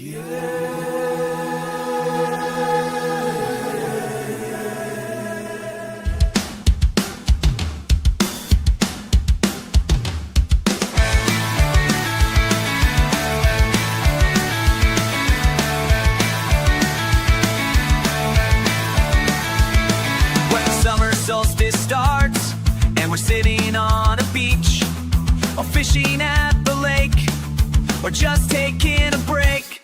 When the summer solstice starts and we're sitting on a beach or fishing at the lake or just taking a break,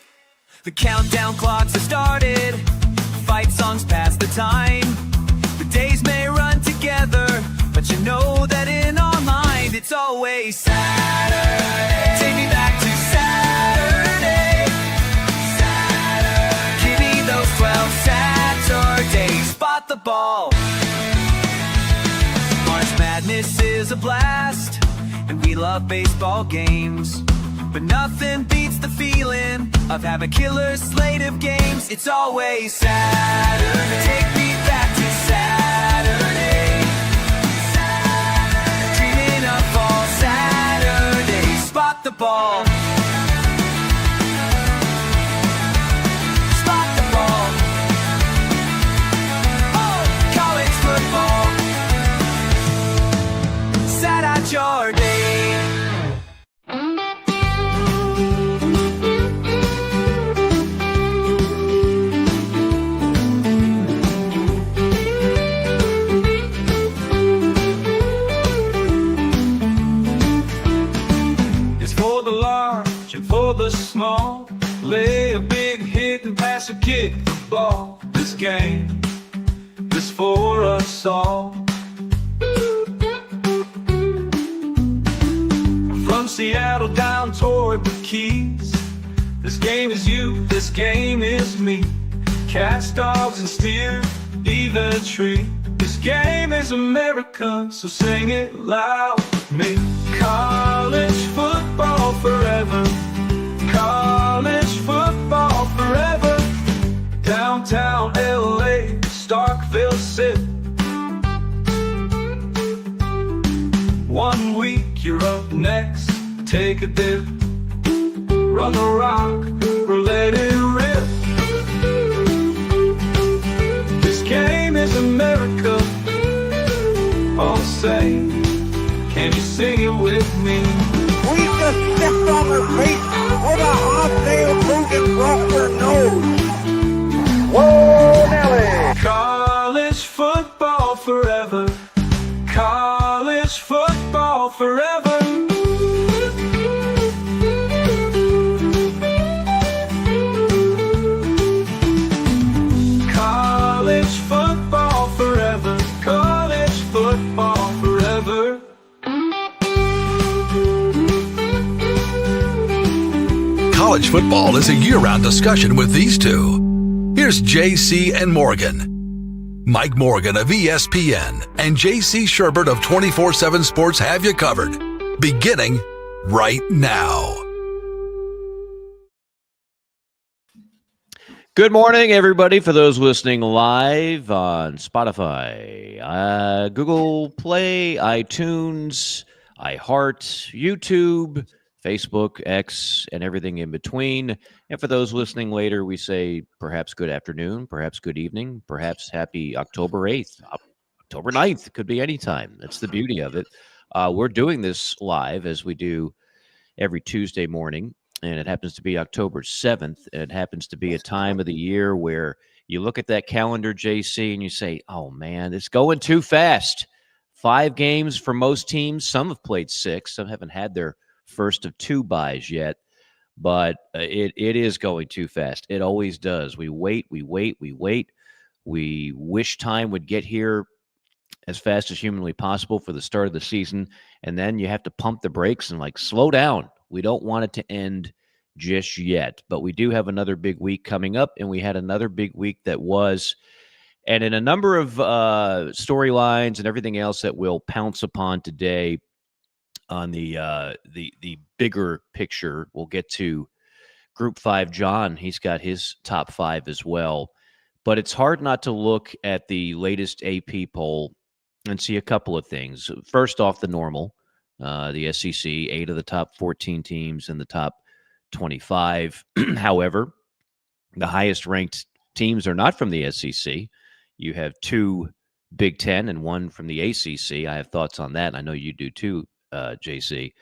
the countdown clocks have started, fight songs pass the time. The days may run together, but you know that in our mind it's always Saturday. Take me back to Saturday. Saturday. Give me those 12 Saturdays. Spot the ball. March Madness is a blast, and we love baseball games. But nothing beats the feeling of having a killer slate of games. It's always Saturday. Take me back to Saturday. Saturday. Dreaming of all Saturdays. Spot the ball. Spot the ball. Oh, college football. Sat out your day. For the small, lay a big hit and pass a kick the ball. This game is for us all. From Seattle down toward the Keys, this game is you, this game is me. Cats, dogs, and steer, either tree. This game is America, so sing it loud with me. College football forever. College football forever. Downtown LA, Starkville City. 1 week you're up next, take a dip. Run the rock or let it rip. This game is America. All say, can you sing it with me? We just stepped on her feet with a hot-nail Brugen across her nose. Whoa, Nelly! College football forever. College football forever. College football forever. College football forever. College football is a year-round discussion with these two. Here's JC and Morgan. Mike Morgan of ESPN and JC Sherbert of 24/7 Sports have you covered, beginning right now. Good morning, everybody. For those listening live on Spotify, Google Play, iTunes, iHeart, YouTube, Facebook, X, and everything in between. And for those listening later, we say perhaps good afternoon, perhaps good evening, perhaps happy October 8th, October 9th. It could be any time. That's the beauty of it. We're doing this live as we do every Tuesday morning, and it happens to be October 7th. And it happens to be a time of the year where you look at that calendar, JC, and you say, oh, man, it's going too fast. 5 games for most teams. Some have played 6. Some haven't had their first of 2 buys yet, but it is going too fast. It always does. We wait. We wish time would get here as fast as humanly possible for the start of the season, and then you have to pump the brakes and slow down. We don't want it to end just yet, but we do have another big week coming up, and we had another big week that was, and in a number of storylines and everything else that we'll pounce upon today. On the bigger picture, we'll get to Group 5. John, he's got his top 5 as well. But it's hard not to look at the latest AP poll and see a couple of things. First off, the normal, the SEC, 8 of the top 14 teams in the top 25. However, the highest ranked teams are not from the SEC. You have 2 Big Ten and 1 from the ACC. I have thoughts on that. And I know you do too, JC.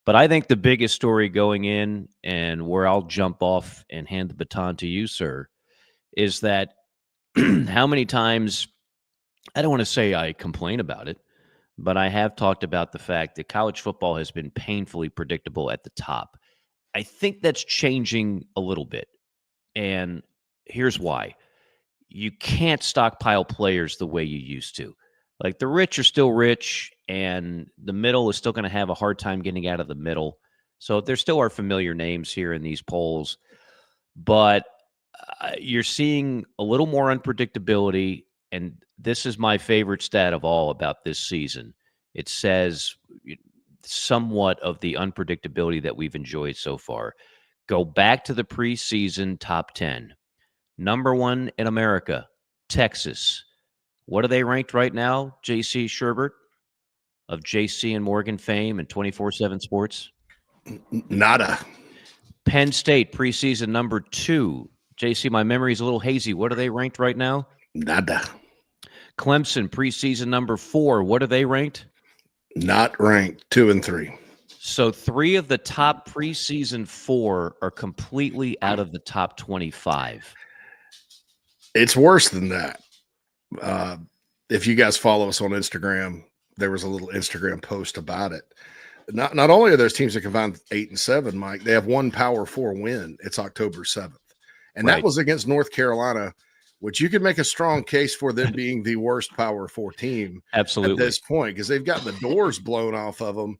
But I think the biggest story going in, and where I'll jump off and hand the baton to you, sir, is that how many times, I don't want to say I complain about it, but I have talked about the fact that college football has been painfully predictable at the top. I think that's changing a little bit. And here's why. You can't stockpile players the way you used to. Like, the rich are still rich, and the middle is still going to have a hard time getting out of the middle. So there still are familiar names here in these polls, but you're seeing a little more unpredictability. And this is my favorite stat of all about this season. It says somewhat of the unpredictability that we've enjoyed so far. Go back to the preseason top 10. Number 1 in America, Texas. What are they ranked right now, JC Sherbert, of JC and Morgan fame and 24/7 Sports? Nada. Penn State, preseason number 2. JC, my memory is a little hazy. What are they ranked right now? Nada. Clemson, preseason number 4. What are they ranked? Not ranked. 2 and 3. So 3 of the top preseason 4 are completely out of the top 25. It's worse than that. If you guys follow us on Instagram, there was a little Instagram post about it. Not only are those teams that combined 8 and 7, Mike, they have 1 Power 4 win. It's October 7th. And Right. that was against North Carolina, which you could make a strong case for them being the worst Power 4 team Absolutely. at this point, because they've got the doors blown off of them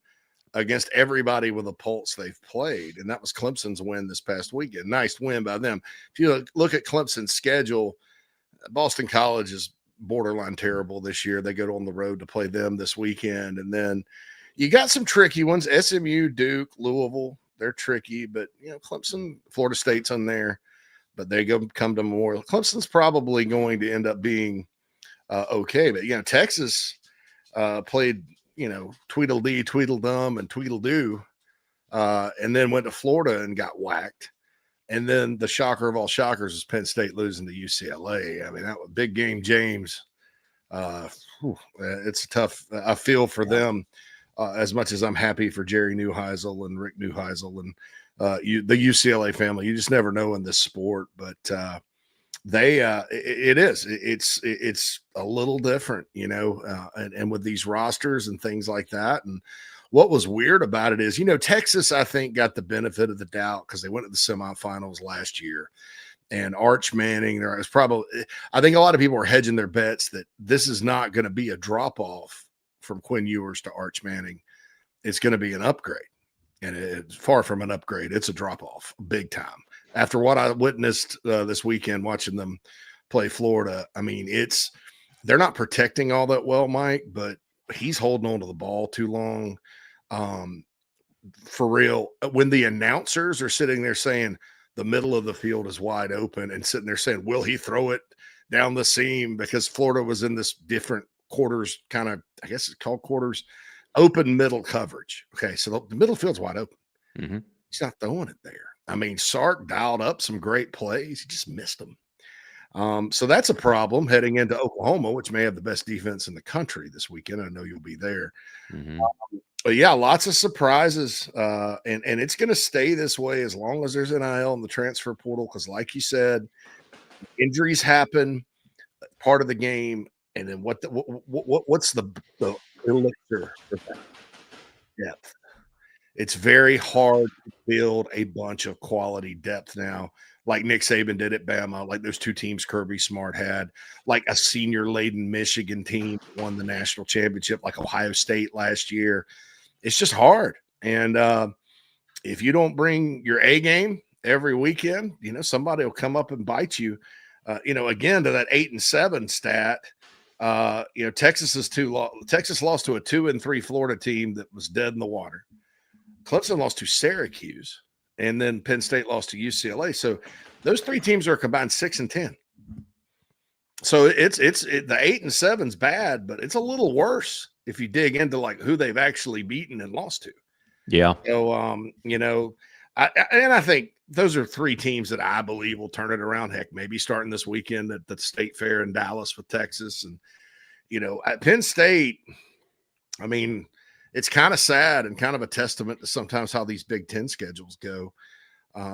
against everybody with a pulse they've played. And that was Clemson's win this past weekend. Nice win by them. If you look at Clemson's schedule, Boston College is borderline terrible this year. They go on the road to play them this weekend. And then you got some tricky ones. SMU, Duke, Louisville, they're tricky. But, Clemson, Florida State's on there. But they come to Memorial. Clemson's probably going to end up being okay. But, Texas played, Tweedledee, Tweedledum, and Tweedledoo, and then went to Florida and got whacked. And then the shocker of all shockers was Penn State losing to UCLA. I mean, that was big game, James. It's tough. I feel for them as much as I'm happy for Jerry Neuheisel and Rick Neuheisel and the UCLA family. You just never know in this sport, but it's a little different, and with these rosters and things like that. And what was weird about it is, Texas, I think, got the benefit of the doubt because they went to the semifinals last year. And Arch Manning, I think a lot of people are hedging their bets that this is not going to be a drop-off from Quinn Ewers to Arch Manning. It's going to be an upgrade. And it's far from an upgrade. It's a drop-off, big time. After what I witnessed this weekend watching them play Florida, I mean, they're not protecting all that well, Mike, but he's holding on to the ball too long. For real, when the announcers are sitting there saying the middle of the field is wide open and sitting there saying, will he throw it down the seam? Because Florida was in this different quarters, kind of, I guess it's called quarters, open middle coverage. Okay, so the middle field's wide open. Mm-hmm. He's not throwing it there. I mean, Sark dialed up some great plays. He just missed them. So that's a problem heading into Oklahoma, which may have the best defense in the country this weekend. I know you'll be there. Mm-hmm. But yeah, lots of surprises. And it's going to stay this way as long as there's NIL in the transfer portal. Because like you said, injuries happen, part of the game. And then what's the elixir for that? Depth. It's very hard to build a bunch of quality depth now, like Nick Saban did at Bama, like those 2 teams Kirby Smart had, like a senior-laden Michigan team won the national championship, like Ohio State last year. It's just hard. And if you don't bring your A game every weekend, somebody will come up and bite you. Again, to that 8 and 7 stat, Texas lost to a 2 and 3 Florida team that was dead in the water. Clemson lost to Syracuse, and then Penn State lost to UCLA. So those 3 teams are combined 6 and 10. So the 8 and 7's bad, but it's a little worse if you dig into like who they've actually beaten and lost to. Yeah. So I think those are three teams that I believe will turn it around. Heck, maybe starting this weekend at the State Fair in Dallas with Texas. And, at Penn State, I mean, it's kind of sad and kind of a testament to sometimes how these Big Ten schedules go.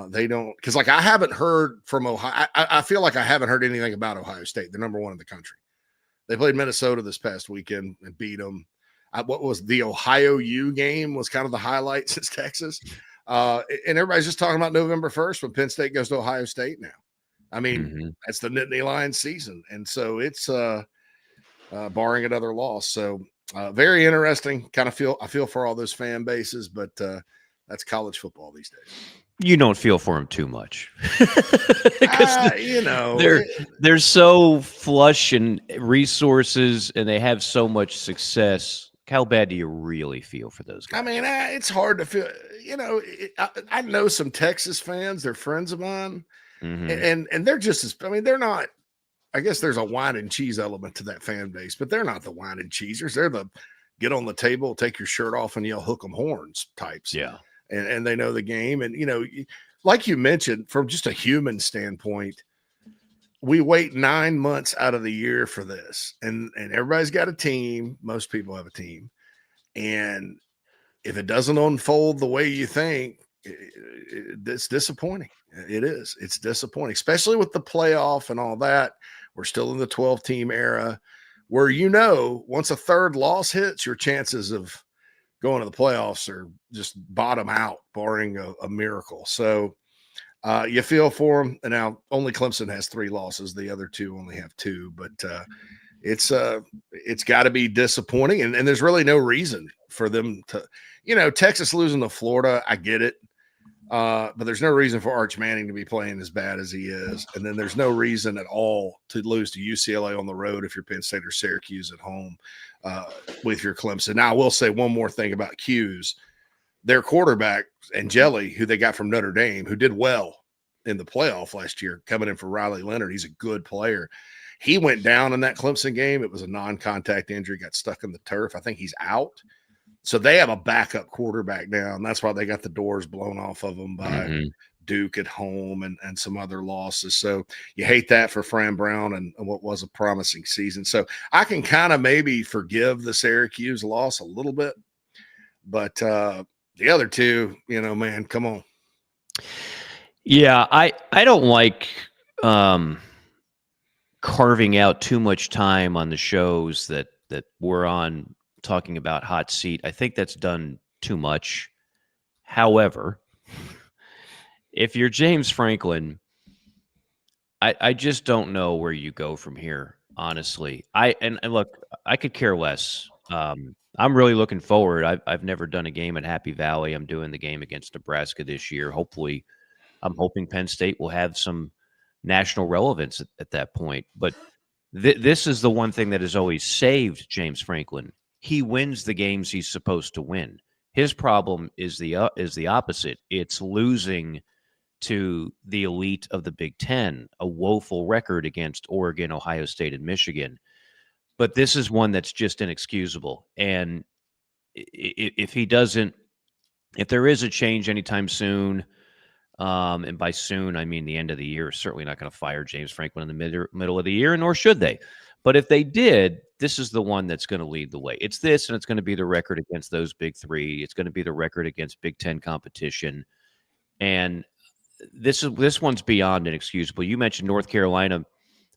They don't, because I haven't heard from Ohio. I feel like I haven't heard anything about Ohio State. They're number one in the country. They played Minnesota this past weekend and beat them. What was the Ohio U game was kind of the highlight since Texas. And everybody's just talking about November 1st when Penn State goes to Ohio State now. I mean, that's the Nittany Lions season. And so it's barring another loss. So very interesting. I feel for all those fan bases, but that's college football these days. You don't feel for them too much. They're they're so flush in resources and they have so much success. How bad do you really feel for those guys? I mean, it's hard to feel. I know some Texas fans. They're friends of mine, and they're just as. I mean, they're not. I guess there's a wine and cheese element to that fan base, but they're not the wine and cheesers. They're the get on the table, take your shirt off, and yell "hook 'em horns" types. Yeah. And they know the game. And, like you mentioned, from just a human standpoint, we wait 9 months out of the year for this. And everybody's got a team. Most people have a team. And if it doesn't unfold the way you think, it's disappointing. It is. It's disappointing, especially with the playoff and all that. We're still in the 12-team era where, once a third loss hits, your chances of going to the playoffs are just bottom out, barring a miracle. So you feel for them. And now only Clemson has 3 losses. The other 2 only have 2. But it's got to be disappointing. And there's really no reason for them to, Texas losing to Florida, I get it. But there's no reason for Arch Manning to be playing as bad as he is. And then there's no reason at all to lose to UCLA on the road if you're Penn State or Syracuse at home with your Clemson. Now, I will say one more thing about Q's. Their quarterback, Angeli, who they got from Notre Dame, who did well in the playoff last year, coming in for Riley Leonard. He's a good player. He went down in that Clemson game. It was a non-contact injury, got stuck in the turf. I think he's out. So they have a backup quarterback now, and that's why they got the doors blown off of them by Duke at home and some other losses. So you hate that for Fran Brown and what was a promising season. So I can kind of maybe forgive the Syracuse loss a little bit, but the other 2, man, come on. Yeah, I don't like carving out too much time on the shows that we're on talking about hot seat. I think that's done too much. However, if you're James Franklin, I just don't know where you go from here, honestly. And look, I could care less. I'm really looking forward. I've never done a game at Happy Valley. I'm doing the game against Nebraska this year. Hopefully, I'm hoping Penn State will have some national relevance at that point. But this is the one thing that has always saved James Franklin. He wins the games he's supposed to win. His problem is the opposite. It's losing to the elite of the Big Ten, a woeful record against Oregon, Ohio State, and Michigan. But this is one that's just inexcusable. And if there is a change anytime soon, and by soon, I mean the end of the year, certainly not going to fire James Franklin in the middle of the year, nor should they. But if they did, this is the one that's going to lead the way. It's this, and it's going to be the record against those big 3. It's going to be the record against Big Ten competition. And this one's beyond inexcusable. You mentioned North Carolina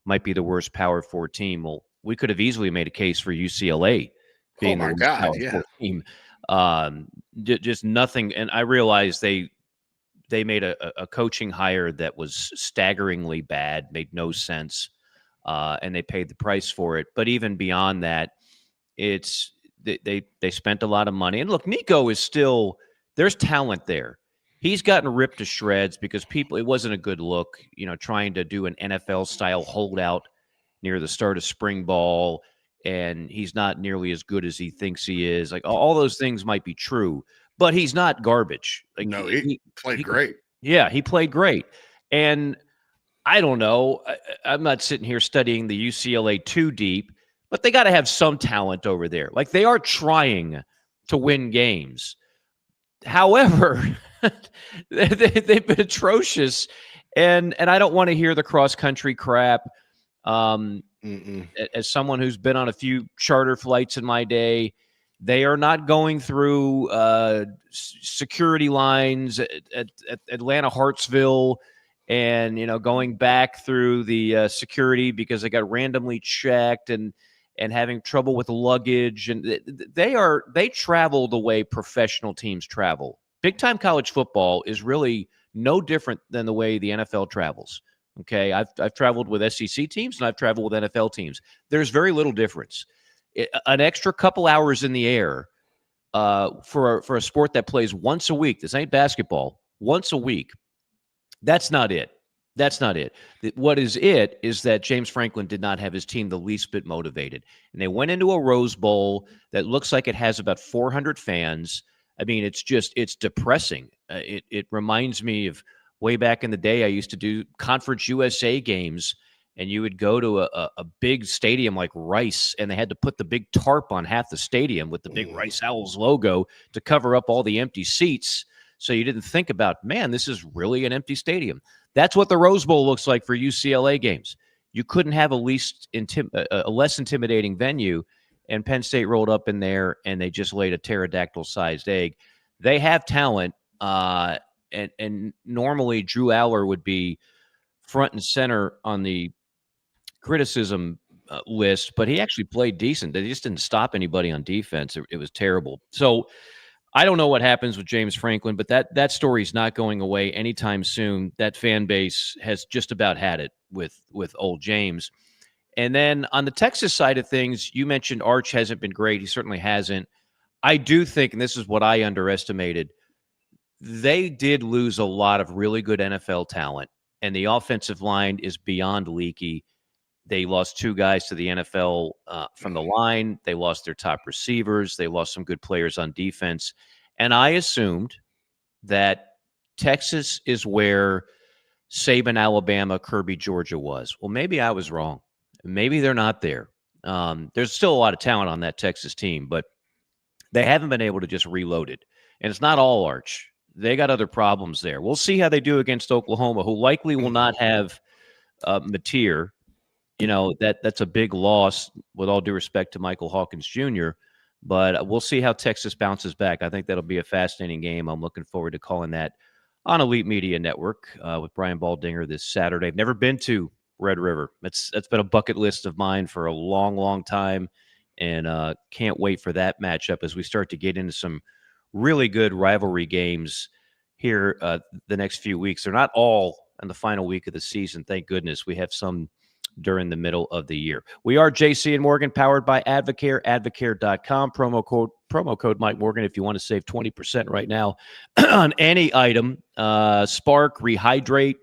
might be the worst Power 4 team. Well, we could have easily made a case for UCLA being the worst Power 4 team. Just nothing. And I realized they made a coaching hire that was staggeringly bad, made no sense. And they paid the price for it. But even beyond that, they spent a lot of money. And look, Nico is still – there's talent there. He's gotten ripped to shreds because it wasn't a good look, trying to do an NFL-style holdout near the start of spring ball, and he's not nearly as good as he thinks he is. Like, all those things might be true, but he's not garbage. Like, no, he played great. Yeah, he played great. And I don't know. I'm not sitting here studying the UCLA too deep, but they got to have some talent over there. Like, they are trying to win games. However, They've been atrocious, and I don't want to hear the cross country crap. As someone who's been on a few charter flights in my day, they are not going through security lines at Atlanta Hartsville, and going back through the security because they got randomly checked and having trouble with luggage, and they travel the way professional teams travel. Big time college football is really no different than the way the NFL travels. Okay, I've traveled with SEC teams and I've traveled with NFL teams. There's very little difference. An extra couple hours in the air for a sport that plays once a week. This ain't basketball. Once a week. That's not it. That's not it. What is it is that James Franklin did not have his team the least bit motivated. And they went into a Rose Bowl that looks like it has about 400 fans. I mean, it's depressing. It reminds me of way back in the day. I used to do Conference USA games, and you would go to a big stadium like Rice, and they had to put the big tarp on half the stadium with the big Rice Owls logo to cover up all the empty seats. So you didn't think about, man, this is really an empty stadium. That's what the Rose Bowl looks like for UCLA games. You couldn't have a less intimidating venue, and Penn State rolled up in there, and they just laid a pterodactyl-sized egg. They have talent, and normally Drew Aller would be front and center on the criticism list, but he actually played decent. They just didn't stop anybody on defense. It was terrible. So I don't know what happens with James Franklin, but that story's not going away anytime soon. That fan base has just about had it with old James. And then on the Texas side of things, you mentioned Arch hasn't been great. He certainly hasn't. I do think, and this is what I underestimated, they did lose a lot of really good NFL talent, and the offensive line is beyond leaky. They lost two guys to the NFL from the line. They lost their top receivers. They lost some good players on defense. And I assumed that Texas is where Saban, Alabama, Kirby, Georgia was. Well, maybe I was wrong. Maybe they're not there. There's still a lot of talent on that Texas team, but they haven't been able to just reload it. And it's not all Arch. They got other problems there. We'll see how they do against Oklahoma, who likely will not have Mateer. That's a big loss, with all due respect to Michael Hawkins Jr., but we'll see how Texas bounces back. I think that'll be a fascinating game. I'm looking forward to calling that on Elite Media Network with Brian Baldinger this Saturday. I've never been to Red River. That's been a bucket list of mine for a long, long time, and can't wait for that matchup as we start to get into some really good rivalry games here the next few weeks. They're not all in the final week of the season, thank goodness. We have some during the middle of the year. We are JC and Morgan, powered by Advocare, advocare.com. Promo code Mike Morgan if you want to save 20% right now on any item. Spark, Rehydrate,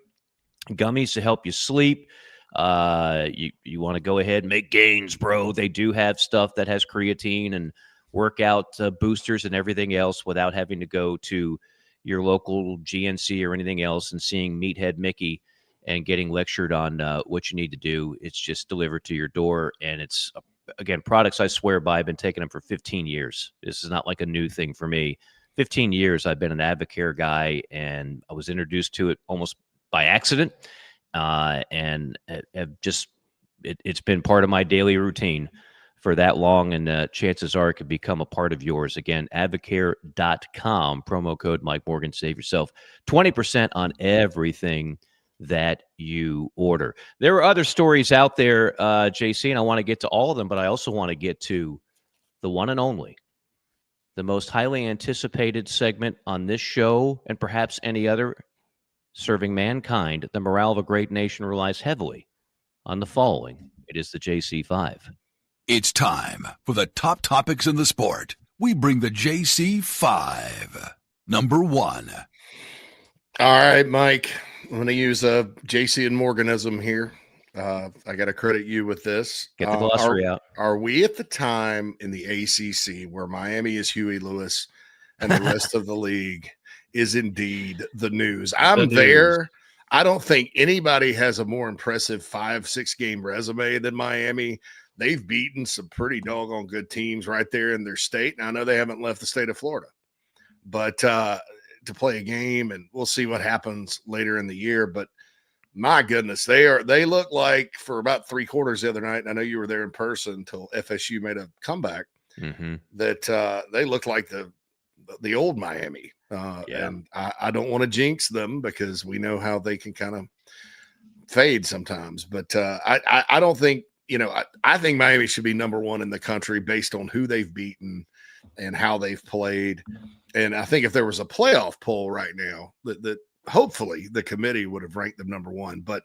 gummies to help you sleep. You want to go ahead and make gains, bro. They do have stuff that has creatine and workout boosters and everything else without having to go to your local GNC or anything else and seeing Meathead Mickey and getting lectured on what you need to do. It's just delivered to your door. And it's, again, products I swear by. I've been taking them for 15 years. This is not like a new thing for me. 15 years I've been an Advocare guy, and I was introduced to it almost by accident. And have just, it's been part of my daily routine for that long, and chances are it could become a part of yours. Again, advocare.com, promo code Mike Morgan. Save yourself 20% on everything that you order. There are other stories out there, JC, and I want to get to all of them, but I also want to get to the one and only, the most highly anticipated segment on this show, and perhaps any other, serving mankind. The morale of a great nation relies heavily on the following. It is the JC5. It's time for the top topics in the sport. We bring the JC5. Number 1. All right, Mike. I'm going to use a JC and Morganism here. I got to credit you with this. Get the glossary out. Are we at the time in the ACC where Miami is Huey Lewis and the rest of the league is indeed the news? I'm there. I don't think anybody has a more impressive 5-6 game resume than Miami. They've beaten some pretty doggone good teams right there in their state. And I know they haven't left the state of Florida, but to play a game, and we'll see what happens later in the year. But my goodness, they look like for about 3/4 the other night, and I know you were there in person until FSU made a comeback, that they look like the old Miami. And I don't want to jinx them because we know how they can kind of fade sometimes. But I don't think, I think Miami should be number one in the country based on who they've beaten and how they've played. And I think if there was a playoff poll right now, that hopefully the committee would have ranked them number one. But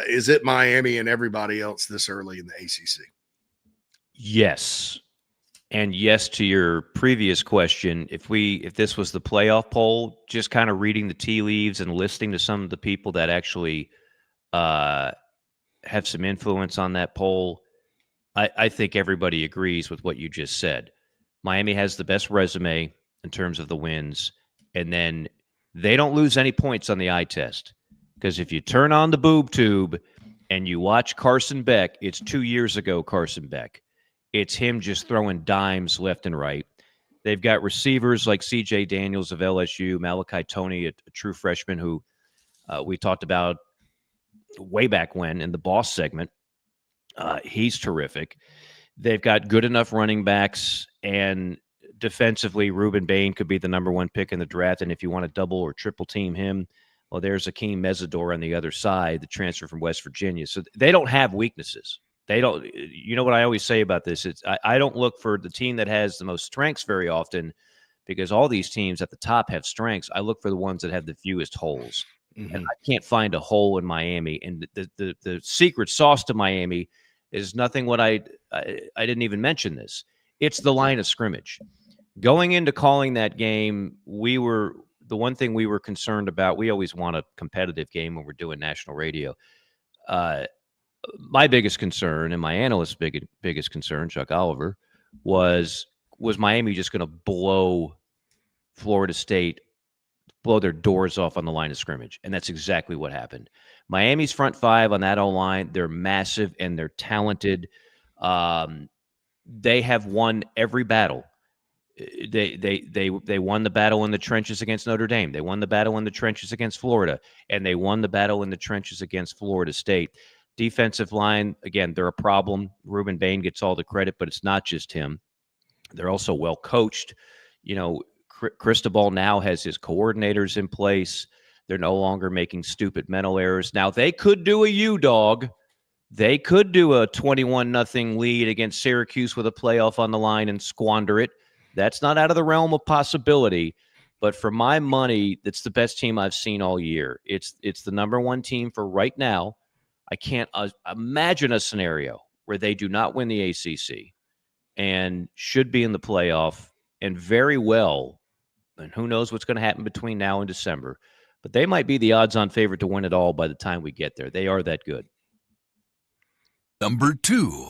is it Miami and everybody else this early in the ACC? Yes. And yes, to your previous question, if this was the playoff poll, just kind of reading the tea leaves and listening to some of the people that actually have some influence on that poll, I think everybody agrees with what you just said. Miami has the best resume in terms of the wins, and then they don't lose any points on the eye test. Because if you turn on the boob tube and you watch Carson Beck, it's 2 years ago, Carson Beck. It's him just throwing dimes left and right. They've got receivers like C.J. Daniels of LSU, Malachi Toney, a true freshman who we talked about way back when in the boss segment. He's terrific. They've got good enough running backs, and defensively, Ruben Bain could be the number one pick in the draft. And if you want to double or triple team him, well, there's Akeem Mesidor on the other side, the transfer from West Virginia. So they don't have weaknesses. They don't. You know what I always say about this? I don't look for the team that has the most strengths very often, because all these teams at the top have strengths. I look for the ones that have the fewest holes. And I can't find a hole in Miami. And the secret sauce to Miami is nothing what I didn't even mention this. It's the line of scrimmage. Going into calling that game, the one thing we were concerned about, we always want a competitive game when we're doing national radio. My biggest concern, and my analyst's biggest concern, Chuck Oliver, was Miami just going to blow Florida State, blow their doors off on the line of scrimmage? And that's exactly what happened. Miami's front five on that O-line, they're massive and they're talented. They have won every battle. They won the battle in the trenches against Notre Dame. They won the battle in the trenches against Florida, and they won the battle in the trenches against Florida State. Defensive line, again, they're a problem. Ruben Bain gets all the credit, but it's not just him. They're also well coached. Cristobal now has his coordinators in place. They're no longer making stupid mental errors. Now, they could do a U-Dog. They could do a 21-0 lead against Syracuse with a playoff on the line and squander it. That's not out of the realm of possibility. But for my money, that's the best team I've seen all year. It's the number one team for right now. I can't imagine a scenario where they do not win the ACC and should be in the playoff, and very well, and who knows what's going to happen between now and December, but they might be the odds-on favorite to win it all by the time we get there. They are that good. Number 2.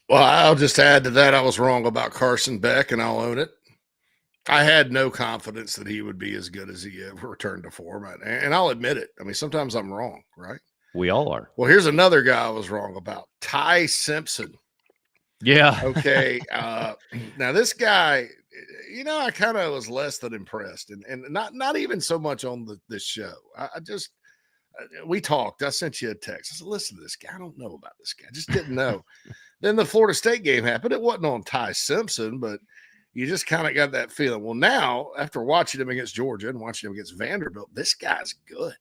Well, I'll just add to that. I was wrong about Carson Beck, and I'll own it. I had no confidence that he would be as good as he returned to form, and I'll admit it. I mean, sometimes I'm wrong, right? We all are. Well, here's another guy I was wrong about, Ty Simpson. Yeah. Okay. Now this guy, I kind of was less than impressed, and not even so much on this show. We talked. I sent you a text. I said, listen to this guy. I don't know about this guy. I just didn't know. Then the Florida State game happened. It wasn't on Ty Simpson, but you just kind of got that feeling. Well, now, after watching him against Georgia and watching him against Vanderbilt, this guy's good.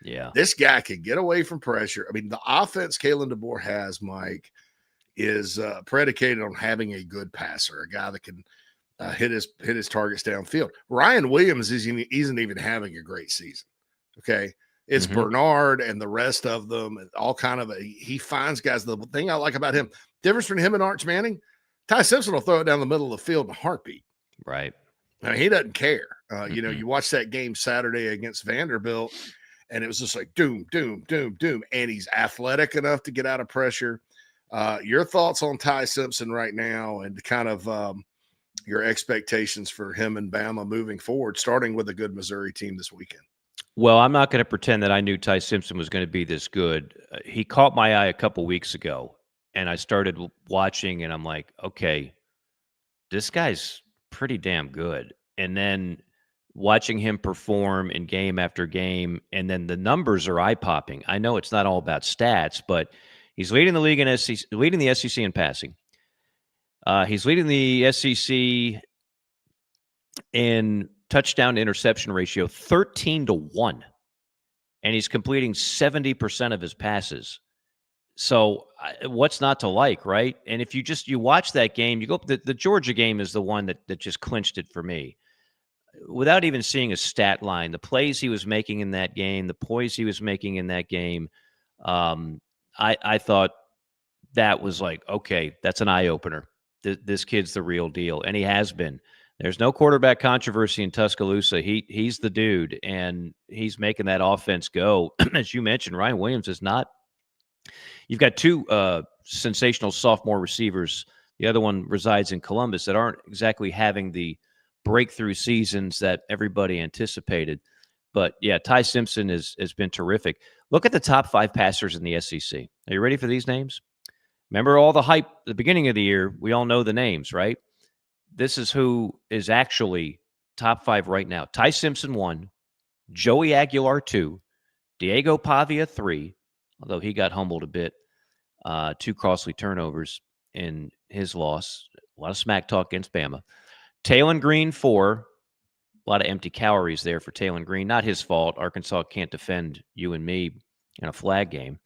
Yeah. This guy can get away from pressure. I mean, the offense Kalen DeBoer has, Mike, is predicated on having a good passer, a guy that can hit his targets downfield. Ryan Williams isn't even having a great season. Okay. It's Bernard and the rest of them, and all kind of he finds guys. The thing I like about him, difference between him and Arch Manning, Ty Simpson will throw it down the middle of the field in a heartbeat. Right. I mean, he doesn't care. You watch that game Saturday against Vanderbilt, and it was just like doom, doom, doom, doom. And he's athletic enough to get out of pressure. Your thoughts on Ty Simpson right now, and kind of your expectations for him and Bama moving forward, starting with a good Missouri team this weekend? Well, I'm not going to pretend that I knew Ty Simpson was going to be this good. He caught my eye a couple weeks ago, and I started watching, and I'm like, okay, this guy's pretty damn good. And then watching him perform in game after game, and then the numbers are eye-popping. I know it's not all about stats, but he's leading the league in SEC, leading the SEC in passing. He's leading the SEC in touchdown to interception ratio 13-1, and he's completing 70% of his passes. So what's not to like, right? And if you watch that game, you go the Georgia game is the one that just clinched it for me. Without even seeing a stat line, the plays he was making in that game, the poise he was making in that game, I thought that was like, okay, that's an eye opener. This kid's the real deal, and he has been. There's no quarterback controversy in Tuscaloosa. He's the dude, and he's making that offense go. As you mentioned, Ryan Williams is not. You've got two sensational sophomore receivers. The other one resides in Columbus that aren't exactly having the breakthrough seasons that everybody anticipated. But, yeah, Ty Simpson has been terrific. Look at the top 5 passers in the SEC. Are you ready for these names? Remember all the hype at the beginning of the year? We all know the names, right? This is who is actually top 5 right now. Ty Simpson 1, Joey Aguilar 2, Diego Pavia 3, although he got humbled a bit, 2 costly turnovers in his loss. A lot of smack talk against Bama. Taylon Green 4. A lot of empty calories there for Taylon Green. Not his fault. Arkansas can't defend you and me in a flag game.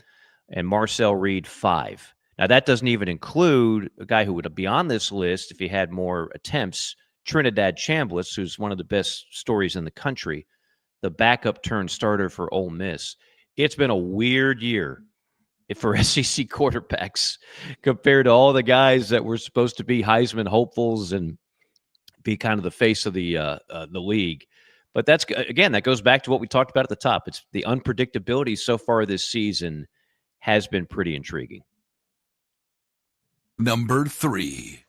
And Marcel Reed 5. Now, that doesn't even include a guy who would be on this list if he had more attempts, Trinidad Chambliss, who's one of the best stories in the country, the backup turned starter for Ole Miss. It's been a weird year for SEC quarterbacks compared to all the guys that were supposed to be Heisman hopefuls and be kind of the face of the league. But that's, again, that goes back to what we talked about at the top. It's the unpredictability so far this season has been pretty intriguing. Number 3.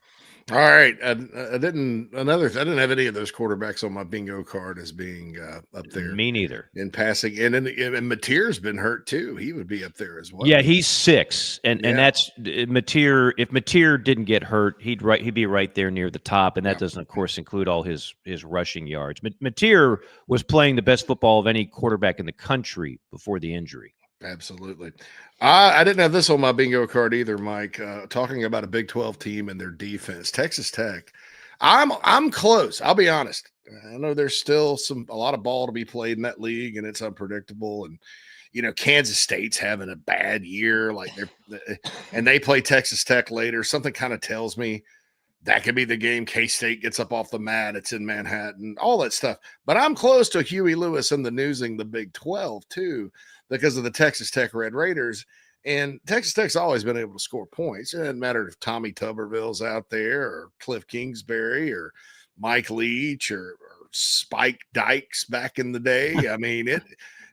All right. I didn't have any of those quarterbacks on my bingo card as being up there. Me neither. In passing. And Mateer's been hurt too. He would be up there as well. Yeah, he's 6. And that's Mateer. If Mateer didn't get hurt, he'd be right there near the top. And that doesn't, of course, include all his rushing yards. Mateer was playing the best football of any quarterback in the country before the injury. Absolutely. I didn't have this on my bingo card either, Mike. Talking about a Big 12 team and their defense, Texas Tech. I'm close. I'll be honest. I know there's still a lot of ball to be played in that league, and it's unpredictable. And Kansas State's having a bad year, and they play Texas Tech later. Something kind of tells me that could be the game. K-State gets up off the mat. It's in Manhattan, all that stuff. But I'm close to Huey Lewis and losing the Big 12 too, because of the Texas Tech Red Raiders. And Texas Tech's always been able to score points. It doesn't matter if Tommy Tuberville's out there or Cliff Kingsbury or Mike Leach or Spike Dykes back in the day. I mean,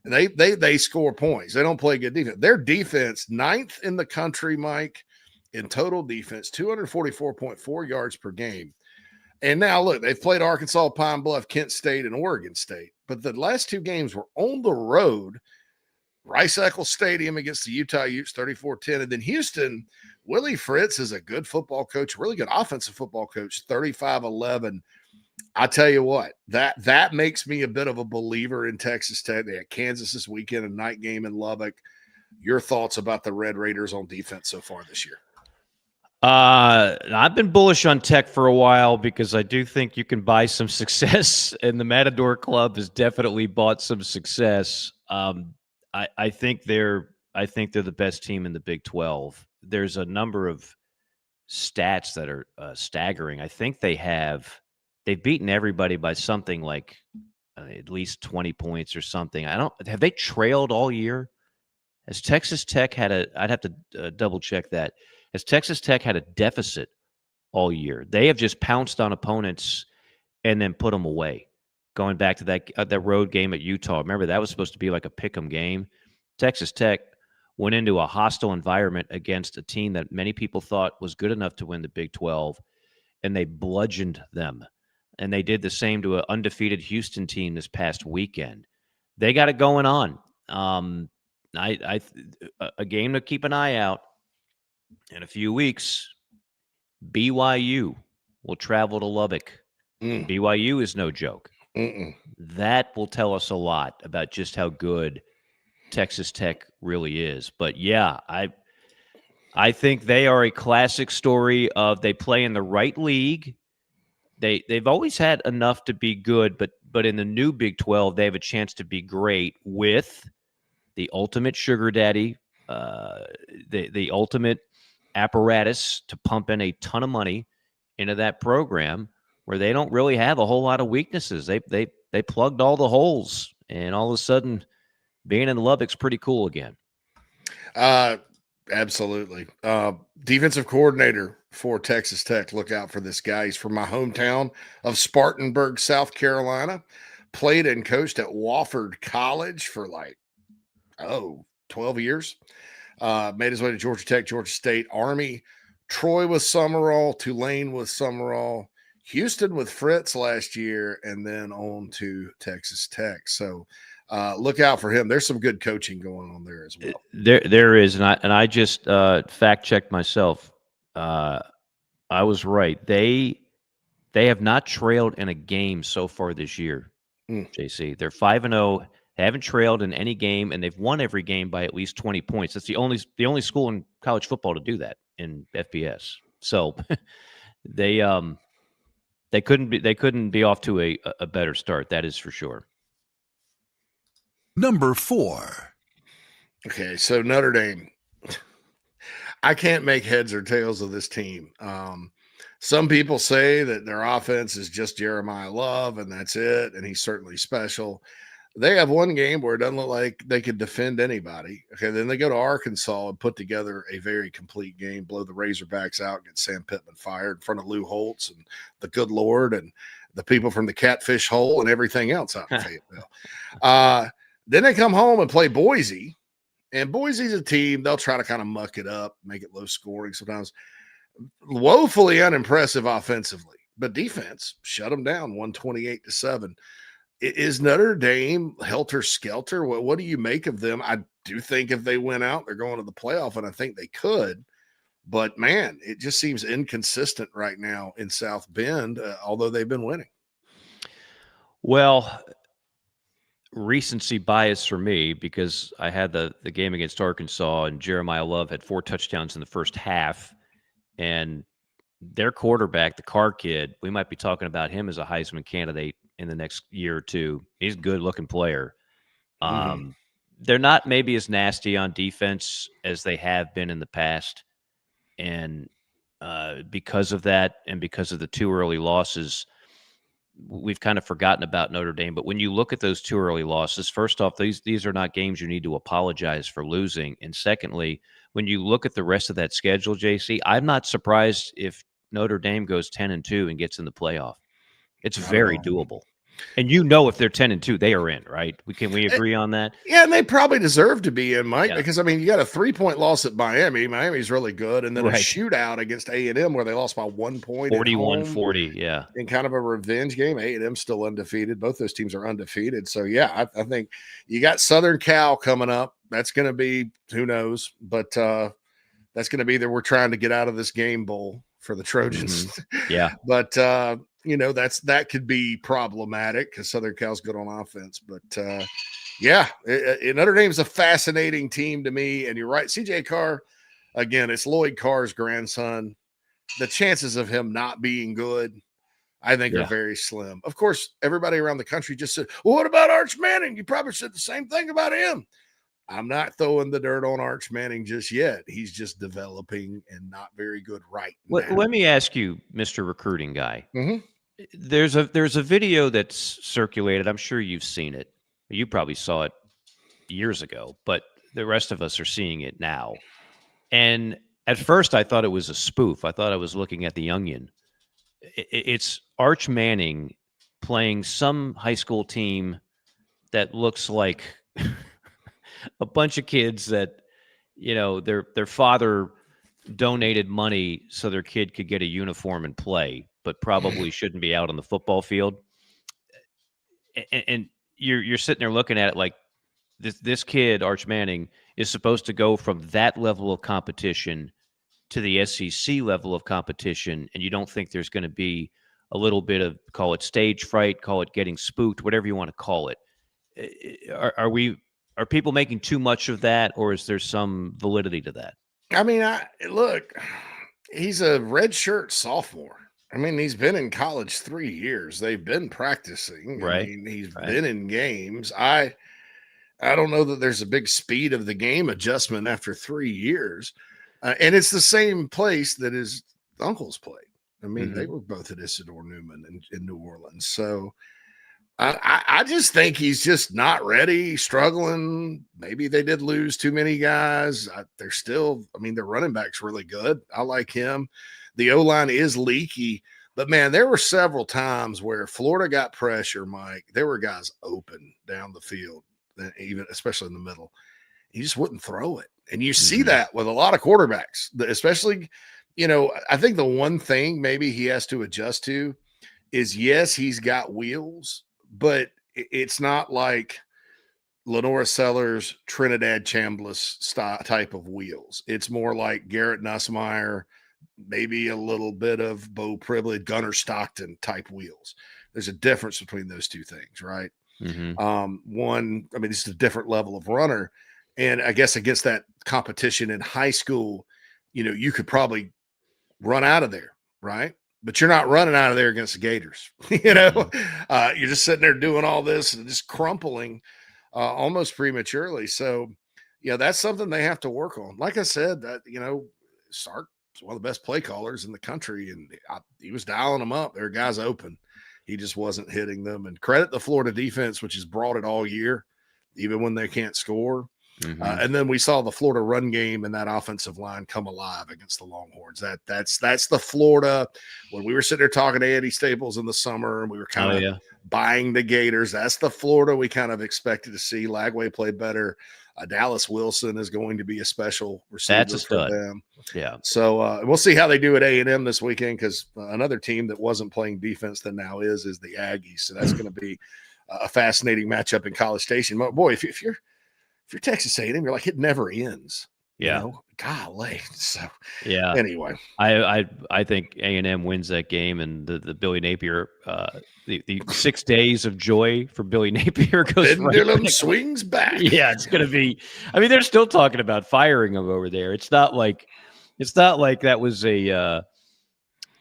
they score points. They don't play good defense. Their defense, 9th in the country, Mike, in total defense, 244.4 yards per game. And now, look, they've played Arkansas, Pine Bluff, Kent State, and Oregon State. But the last 2 games were on the road. Rice-Eccles Stadium against the Utah Utes, 34-10. And then Houston, Willie Fritz is a good football coach, really good offensive football coach, 35-11. I tell you what, that makes me a bit of a believer in Texas Tech. They had Kansas this weekend, a night game in Lubbock. Your thoughts about the Red Raiders on defense so far this year? I've been bullish on Tech for a while because I do think you can buy some success, and the Matador Club has definitely bought some success. I think they're the best team in the Big 12. There's a number of stats that are staggering. I think they've beaten everybody by something like at least 20 points or something. Have they trailed all year? Has Texas Tech I'd have to double check that. Has Texas Tech had a deficit all year? They have just pounced on opponents and then put them away. Going back to that road game at Utah. Remember, that was supposed to be like a pick'em game. Texas Tech went into a hostile environment against a team that many people thought was good enough to win the Big 12, and they bludgeoned them. And they did the same to an undefeated Houston team this past weekend. They got it going on. A game to keep an eye out. In a few weeks, BYU will travel to Lubbock. BYU is no joke. That will tell us a lot about just how good Texas Tech really is. But yeah, I think they are a classic story of they play in the right league. They've always had enough to be good, but in the new Big 12, they have a chance to be great with the ultimate sugar daddy, the ultimate apparatus to pump in a ton of money into that program where they don't really have a whole lot of weaknesses. They plugged all the holes, and all of a sudden, being in Lubbock's pretty cool again. Absolutely. Defensive coordinator for Texas Tech. Look out for this guy. He's from my hometown of Spartanburg, South Carolina. Played and coached at Wofford College for 12 years. Made his way to Georgia Tech, Georgia State, Army. Troy with Summerall, Tulane with Summerall, Houston with Fritz last year, and then on to Texas Tech. So look out for him. There's some good coaching going on there as well. There is, and I just fact checked myself. I was right. They have not trailed in a game so far this year. JC, they're 5-0. They haven't trailed in any game, and they've won every game by at least 20 points. That's the only school in college football to do that in FBS. So they couldn't be off to a better start. That is for sure. Number 4. Okay, so Notre Dame. I can't make heads or tails of this team. Some people say that their offense is just Jeremiah Love, and that's it, and he's certainly special. They have one game where it doesn't look like they could defend anybody. Okay, then they go to Arkansas and put together a very complete game, blow the Razorbacks out, get Sam Pittman fired in front of Lou Holtz and the good Lord and the people from the Catfish Hole and everything else out in Fayetteville. Then they come home and play Boise, and Boise's a team, they'll try to kind of muck it up, make it low scoring sometimes. Woefully unimpressive offensively, but defense shut them down 128-7. Is Notre Dame helter-skelter? What do you make of them? I do think if they win out, they're going to the playoff, and I think they could. But, man, it just seems inconsistent right now in South Bend, although they've been winning. Well, recency bias for me because I had the game against Arkansas, and Jeremiah Love had 4 touchdowns in the first half, and their quarterback, the Carr kid, we might be talking about him as a Heisman candidate in the next year or two. He's a good-looking player. They're not maybe as nasty on defense as they have been in the past. And because of that and because of the 2 early losses, we've kind of forgotten about Notre Dame. But when you look at those 2 early losses, first off, these are not games you need to apologize for losing. And secondly, when you look at the rest of that schedule, JC, I'm not surprised if Notre Dame goes 10-2 and gets in the playoff. It's very doable. And if they're 10-2, they are in, right? Can we agree on that? Yeah, and they probably deserve to be in, Mike, because, I mean, you got a 3-point loss at Miami. Miami's really good. And then a shootout against A&M where they lost by 1 point. 41-40, yeah. In kind of a revenge game. A&M still undefeated. Both those teams are undefeated. So, yeah, I think you got Southern Cal coming up. That's going to be, who knows, but that's going to be that we're trying to get out of this game bowl for the Trojans. Yeah. But, that could be problematic because Southern Cal's good on offense. But, Notre Dame's a fascinating team to me. And you're right. CJ Carr, again, it's Lloyd Carr's grandson. The chances of him not being good, I think, are very slim. Of course, everybody around the country just said, well, what about Arch Manning? You probably said the same thing about him. I'm not throwing the dirt on Arch Manning just yet. He's just developing and not very good right now. Let me ask you, Mr. Recruiting Guy. Mm-hmm. There's a video that's circulated. I'm sure you've seen it. You probably saw it years ago, but the rest of us are seeing it now. And at first, I thought it was a spoof. I thought I was looking at The Onion. It's Arch Manning playing some high school team that looks like a bunch of kids that, their father donated money so their kid could get a uniform and play, but probably shouldn't be out on the football field. And you're sitting there looking at it like this kid, Arch Manning, is supposed to go from that level of competition to the SEC level of competition, and you don't think there's going to be a little bit of, call it stage fright, call it getting spooked, whatever you want to call it. Are people making too much of that, or is there some validity to that? I mean, look, he's a redshirt sophomore. I mean, he's been in college 3 years. They've been practicing. I Right. mean, he's Right. been in games. I don't know that there's a big speed of the game adjustment after 3 years. And it's the same place that his uncles played. I mean, they Mhm. were both at Isidore Newman in New Orleans. So I just think he's just not ready, struggling. Maybe they did lose too many guys. They're still, I mean, their running back's really good. I like him. The O line is leaky, but man, there were several times where Florida got pressure, Mike. There were guys open down the field, even especially in the middle. He just wouldn't throw it. And you see Mhm. that with a lot of quarterbacks, especially, I think the one thing maybe he has to adjust to is yes, he's got wheels, but it's not like Lenora Sellers, Trinidad Chambliss style type of wheels. It's more like Garrett Nussmeier, maybe a little bit of Bo Privilege, Gunnar Stockton type wheels. There's a difference between those two things, right? Mhm. One, I mean, this is a different level of runner. And I guess against that competition in high school, you could probably run out of there, right? But you're not running out of there against the Gators. Mhm. You're just sitting there doing all this and just crumpling almost prematurely. So, yeah, that's something they have to work on. Like I said, that Sark is one of the best play callers in the country, and he was dialing them up. There were guys open. He just wasn't hitting them. And credit the Florida defense, which has brought it all year, even when they can't score. Mhm. And then we saw the Florida run game and that offensive line come alive against the Longhorns. That's the Florida when we were sitting there talking to Eddie Staples in the summer and we were kind Oh of yeah. buying the Gators. That's the Florida we kind of expected to see. Lagway played better. Dallas Wilson is going to be a special That's a receiver for stud. them. Yeah. So we'll see how they do at A&M this weekend because another team that wasn't playing defense that now is the Aggies. So that's going to be a fascinating matchup in College Station. Boy, if you're Texas A&M, you're like, it never ends, Yeah. golly. So Yeah. anyway, I think A&M wins that game, and the Billy Napier the 6 days of joy for Billy Napier goes right pendulum back. swings back. Yeah, it's gonna be. I mean, they're still talking about firing him over there. It's not like that was a.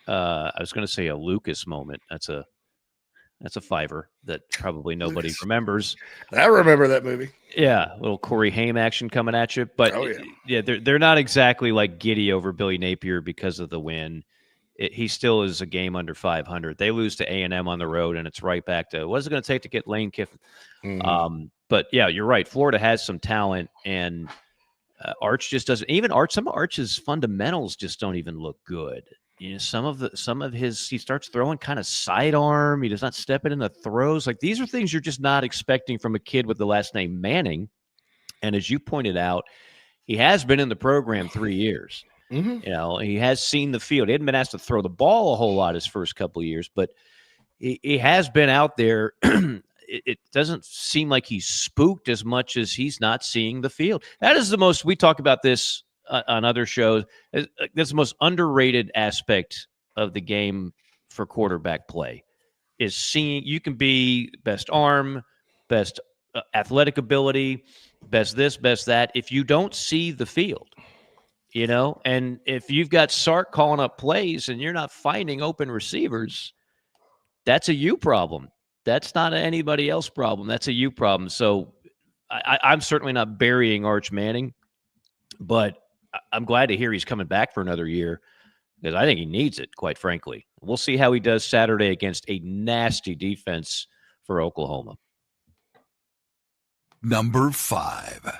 I was gonna say a Lucas moment. That's a fiver that probably nobody Lucas. remembers. I remember that movie. Yeah, a little Corey Haim action coming at you, but Oh, yeah. yeah, they're not exactly like giddy over Billy Napier because of the win. He still is a game under 500. They lose to A&M on the road, and it's right back to what is it going to take to get Lane Kiffin? Mhm. But yeah, you're right. Florida has some talent, and Arch just doesn't. Even Arch, some of Arch's fundamentals just don't even look good. Some of his he starts throwing kind of sidearm. He does not step it in the throws. Like these are things you're just not expecting from a kid with the last name Manning. And as you pointed out, he has been in the program 3 years. Mhm. He has seen the field. He hadn't been asked to throw the ball a whole lot his first couple of years, but he has been out there. It doesn't seem like he's spooked as much as he's not seeing the field. That is the most, we talk about this on other shows. That's the most underrated aspect of the game for quarterback play is seeing you can be best arm, best athletic ability, best this, best that. If you don't see the field, and if you've got Sark calling up plays and you're not finding open receivers, that's a you problem. That's not anybody else problem. That's a you problem. So I'm certainly not burying Arch Manning, but I'm glad to hear he's coming back for another year because I think he needs it, quite frankly. We'll see how he does Saturday against a nasty defense for Oklahoma. Number 5.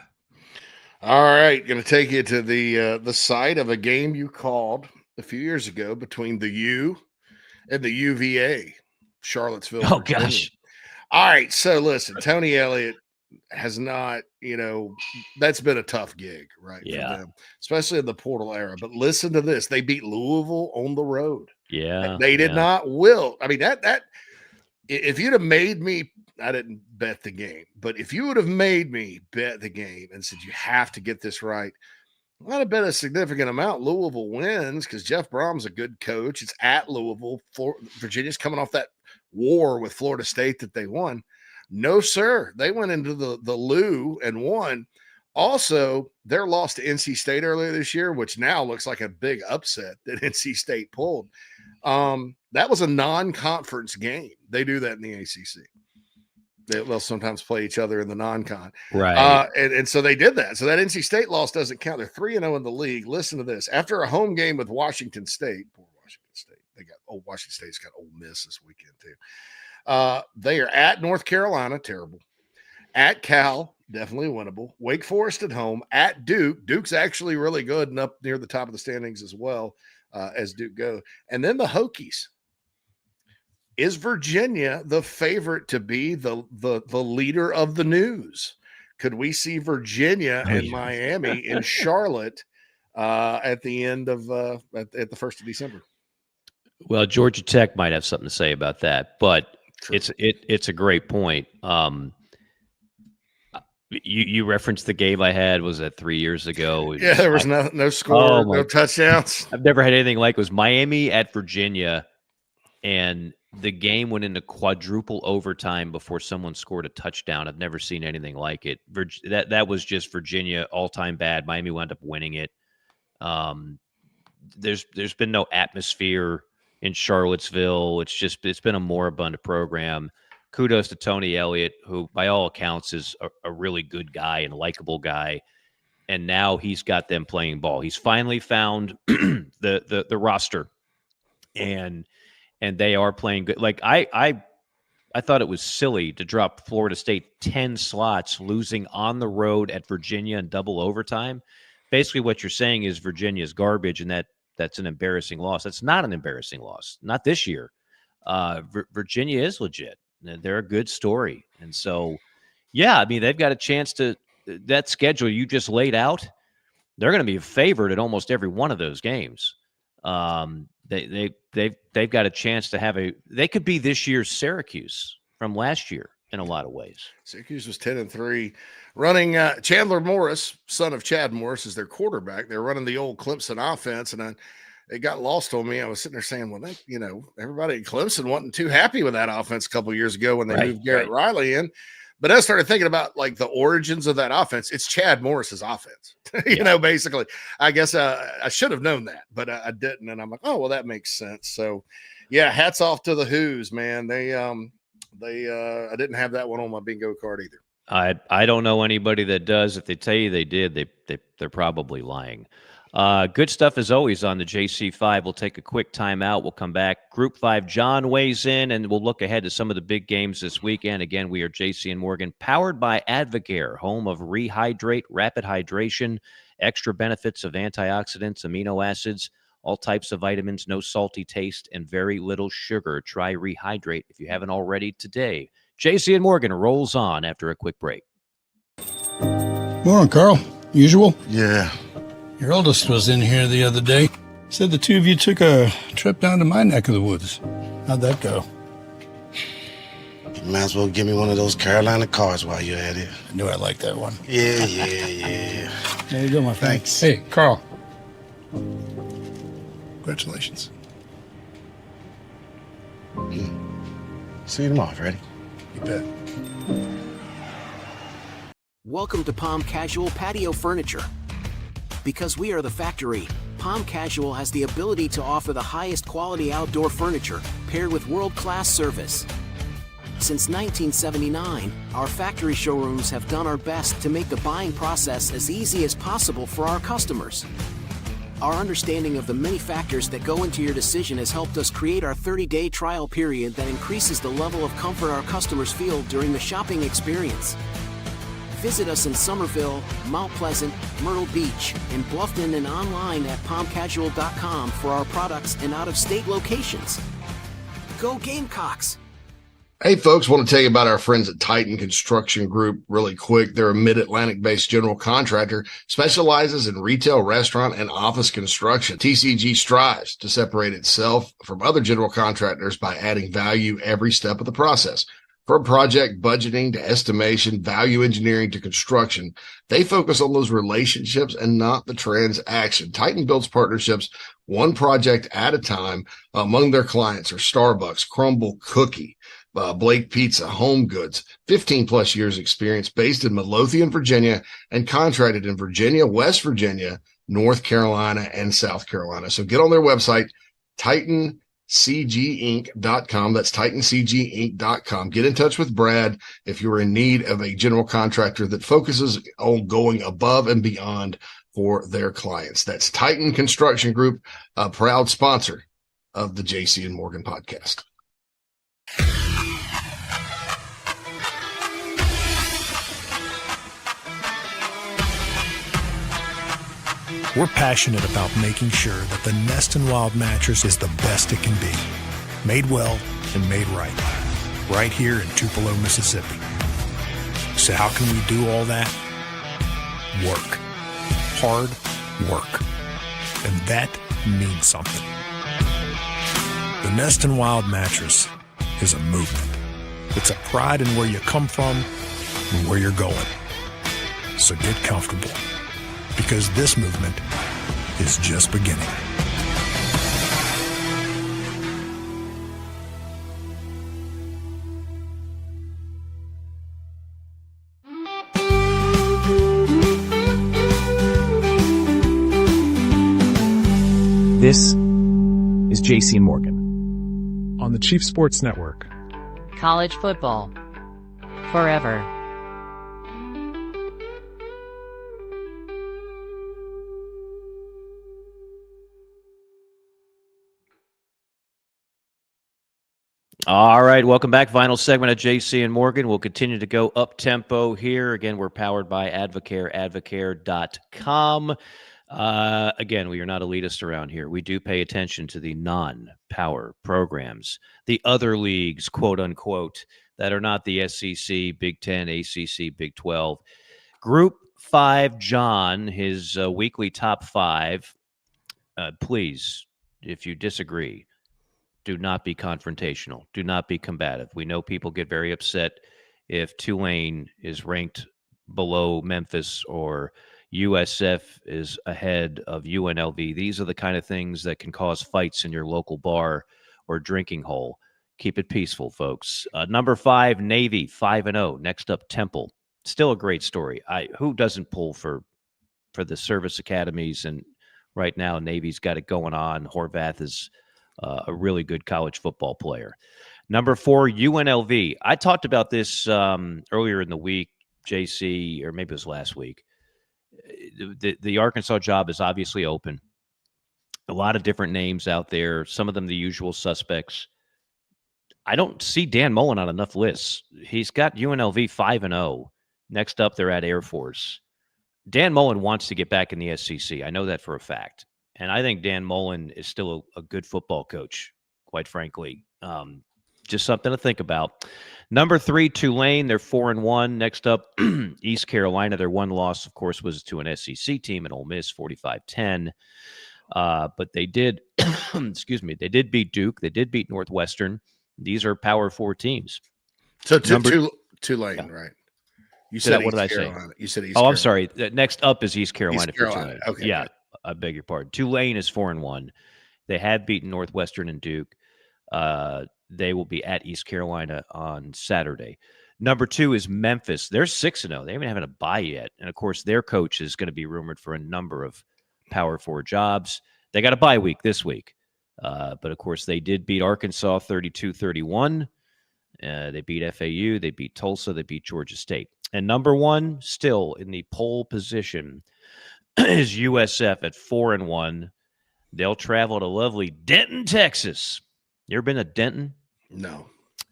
All right, going to take you to the site of a game you called a few years ago between the U and the UVA, Charlottesville, Oh, Virginia. gosh. All right, so listen, Tony Elliott has not, that's been a tough gig, right, Yeah. for them, especially in the portal era. But listen to this: they beat Louisville on the road. Yeah. They did yeah. not will. I mean, that if you'd have made me, I didn't bet the game, but if you would have made me bet the game and said you have to get this right, Might have been a significant amount. Louisville wins because Jeff Brom's a good coach. It's at Louisville. Virginia's coming off that war with Florida State that they won. No, sir. They went into the Lou and won. Also, their loss to NC State earlier this year, which now looks like a big upset that NC State pulled. That was a non-conference game. They do that in the ACC. They'll sometimes play each other in the non-con. Right. And so they did that. So that NC State loss doesn't count. They're 3-0 in the league. Listen to this. After a home game with Washington State, poor Washington State. Washington State's got Ole Miss this weekend too. They are at North Carolina, terrible. At Cal, definitely winnable. Wake Forest at home. At Duke. Duke's actually really good and up near the top of the standings as well as Duke go. And then the Hokies. Is Virginia the favorite to be the leader of the news? Could we see Virginia and Miami and Charlotte at the end of at the 1st of December? Well, Georgia Tech might have something to say about that, but True. it's a great point. You referenced the game I had, was that 3 years ago? Yeah, there was no score, no touchdowns. I've never had anything like it. Was Miami at Virginia, and the game went into quadruple overtime before someone scored a touchdown. I've never seen anything like it. That was just Virginia all-time bad. Miami wound up winning it. There's been no atmosphere in Charlottesville. It's been a moribund program. Kudos to Tony Elliott, who by all accounts is a really good guy and likable guy. And now he's got them playing ball. He's finally found the roster, and they are playing good. Like I thought it was silly to drop Florida State 10 slots, losing on the road at Virginia in double overtime. Basically, what you're saying is Virginia's garbage, and that's an embarrassing loss. That's not an embarrassing loss. Not this year. Virginia is legit. They're a good story. And so, yeah, I mean, they've got a chance to that schedule you just laid out. They're going to be favored at almost every one of those games. They've got a chance to they could be this year's Syracuse from last year in a lot of ways. Syracuse was 10-3, running Chandler Morris, son of Chad Morris, is their quarterback. They're running the old Clemson offense, and it got lost on me. I was sitting there saying, well, everybody at Clemson wasn't too happy with that offense a couple of years ago when they moved Garrett Riley in. But I started thinking about like the origins of that offense. It's Chad Morris's offense, basically. I guess I should have known that, but I didn't. And I'm like, oh, well, that makes sense. So, yeah, hats off to the Who's, man. I didn't have that one on my bingo card either. I don't know anybody that does. If they tell you they did, they're probably lying. Good stuff as always on the JC5. We'll take a quick timeout. We'll come back. Group 5, John weighs in, and we'll look ahead to some of the big games this weekend. Again, we are JC and Morgan, powered by Advocare, home of Rehydrate, rapid hydration, extra benefits of antioxidants, amino acids, all types of vitamins, no salty taste, and very little sugar. Try Rehydrate if you haven't already today. JC and Morgan rolls on after a quick break. Morning, Carl. Usual? Yeah. Your oldest was in here the other day. Said the two of you took a trip down to my neck of the woods. How'd that go? You might as well give me one of those Carolina cards while you're at it. I knew I liked that one. Yeah. There you go, my friend. Thanks. Hey, Carl. Congratulations. See you tomorrow, Freddie. You bet. Welcome to Palm Casual Patio Furniture. Because we are the factory, Palm Casual has the ability to offer the highest quality outdoor furniture paired with world-class service. Since 1979, our factory showrooms have done our best to make the buying process as easy as possible for our customers. Our understanding of the many factors that go into your decision has helped us create our 30-day trial period that increases the level of comfort our customers feel during the shopping experience. Visit us in Somerville, Mount Pleasant, Myrtle Beach, and Bluffton, and online at palmcasual.com for our products and out-of-state locations. Go Gamecocks! Hey, folks, want to tell you about our friends at Titan Construction Group really quick. They're a mid-Atlantic-based general contractor, specializes in retail, restaurant, and office construction. TCG strives to separate itself from other general contractors by adding value every step of the process. From project budgeting to estimation, value engineering to construction, they focus on those relationships and not the transaction. Titan builds partnerships one project at a time. Among their clients are Starbucks, Crumble Cookie, Blake Pizza, Home Goods, 15 plus years experience, based in Midlothian, Virginia, and contracted in Virginia, West Virginia, North Carolina, and South Carolina. So get on their website, TitanCGinc.com. That's TitanCGinc.com. Get in touch with Brad if you're in need of a general contractor that focuses on going above and beyond for their clients. That's Titan Construction Group, a proud sponsor of the JC and Morgan podcast. We're passionate about making sure that the Nest and Wild mattress is the best it can be. Made well and made right. Right here in Tupelo, Mississippi. So how can we do all that? Work. Hard work. And that means something. The Nest and Wild mattress is a movement. It's a pride in where you come from and where you're going. So get comfortable, because this movement is just beginning. This is JC Morgan on the Chief Sports Network. College football forever. All right, welcome back. Final segment of JC and Morgan. We'll continue to go up tempo here. Again, we're powered by Advocare, advocare.com. Again, we are not elitist around here. We do pay attention to the non-power programs, the other leagues, quote unquote, that are not the SEC, Big 10, ACC, Big 12. Group 5, John, his weekly top 5. Please, if you disagree, do not be confrontational. Do not be combative. We know people get very upset if Tulane is ranked below Memphis or USF is ahead of UNLV. These are the kind of things that can cause fights in your local bar or drinking hole. Keep it peaceful, folks. Number 5, Navy, 5-0. Next up, Temple. Still a great story. Who doesn't pull for the service academies? And right now, Navy's got it going on. Horvath is a really good college football player. Number 4, UNLV. I talked about this earlier in the week, JC, or maybe it was last week. The Arkansas job is obviously open. A lot of different names out there, some of them the usual suspects. I don't see Dan Mullen on enough lists. He's got UNLV 5-0. Next up, they're at Air Force. Dan Mullen wants to get back in the SEC. I know that for a fact. And I think Dan Mullen is still a good football coach, quite frankly. Just something to think about. Number 3, Tulane. They're 4-1. Next up, East Carolina. Their one loss, of course, was to an SEC team in Ole Miss, 45-10. But they did, excuse me, they did beat Duke. They did beat Northwestern. These are Power 4 teams. So Tulane, yeah. Right? You said what did I say? You said East Carolina. I'm sorry. Next up is East Carolina. East Carolina. Okay. Yeah. I beg your pardon. Tulane is 4-1. They have beaten Northwestern and Duke. They will be at East Carolina on Saturday. Number 2 is Memphis. They're 6-0. They haven't had a bye yet. And, of course, their coach is going to be rumored for a number of Power 4 jobs. They got a bye week this week. But, of course, they did beat Arkansas 32-31. They beat FAU. They beat Tulsa. They beat Georgia State. And number 1, still in the pole position, is USF at 4-1. They'll travel to lovely Denton, Texas. You ever been to Denton? No.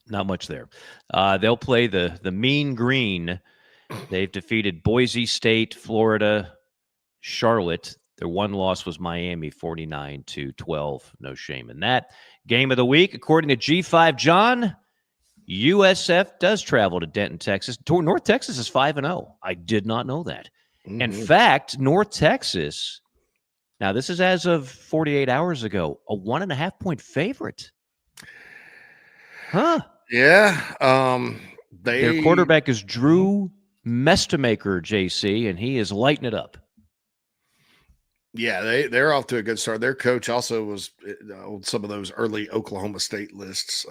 Not much there. They'll play the Mean Green. They've defeated Boise State, Florida, Charlotte. Their one loss was Miami, 49-12. No shame in that. Game of the week, according to G5 John, USF does travel to Denton, Texas. North Texas is 5-0. I did not know that. Mm-hmm. In fact, North Texas, now this is as of 48 hours ago, a 1.5-point favorite. Huh? Yeah. Their quarterback is Drew Mestamaker, JC, and he is lighting it up. Yeah, they're off to a good start. Their coach also was on some of those early Oklahoma State lists.